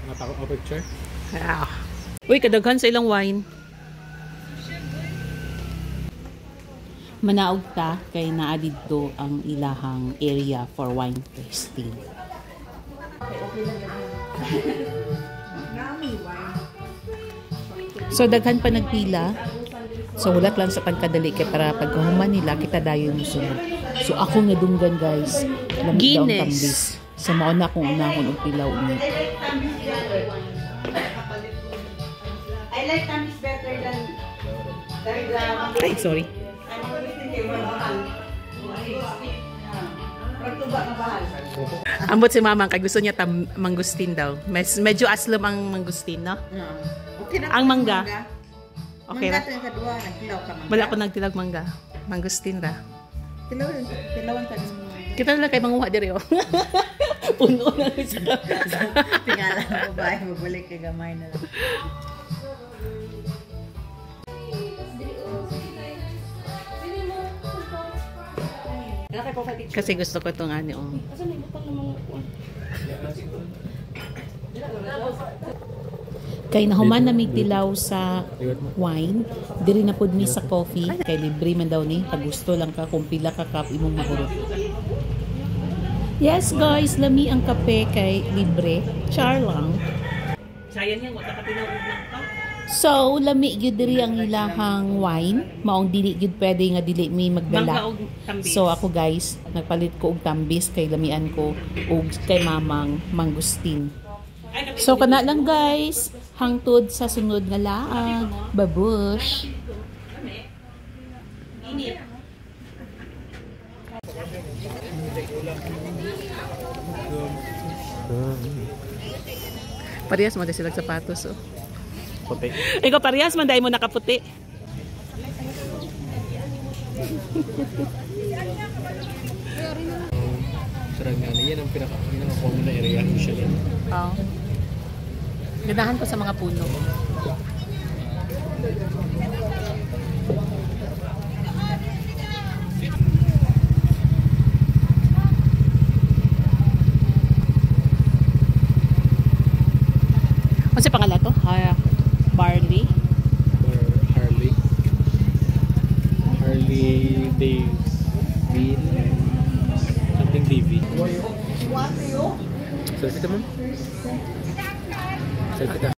Natakot ako picture. Ah. Uy, kadaghan sa ilang wine. Manaog ta kay naa didto ang ilahang area for wine tasting. So daghan pa nagpila. So ulat lang sa pagkadali kay para pagkahuman nila kita dayon mo sunod. So ako nadunggan guys. Guinness. So mao na kung unahon og pilaw ni. I like Tamis better than Ay, sorry. Ambot si mama kay gusto niya mangustin daw. Medyo aslam ang mangustin, no? Okay na. Ang mangga. Okay ra. Mangga sa duwa, nagtilaw ka mangga. Wala ko nagtilag mangga. Mangustin ra. Tilawan ka ng Kita na lang kay manguha diri oh. Puno na sa tingalan mo babae, mabalik kay gamay na lang. Kasi gusto ko itong ano oh. Kay nahuman na may tilaw sa wine, diri na pud mi sa coffee, kay libre man daw ni, pag gusto lang ka kung pila ka cup imong mahurot. Yes guys, lami ang kape kay libre, char lang. Sayang yan, wala ka tinawag lang ka. So, lami gyud diri ang ilahang wine, maong dili gyud pwede nga dili mi magdala. So ako guys, nagpalit ko og tambis kay lamian ko og kay mamang mangustin. So kana lang guys, hangtod sa sunod nga laag. Babush. Parehas man sila sapatos oh. Puti. Ikaw parehas man dai mo nakaputi. Sarang nga yan ang pinaka-common na area usually. Oo. Ganahan ko sa mga puno. Ano sa pangalan to? Barley? Or Harley Davidson. Something David. Selfie ka, ma'am? Selfie ka.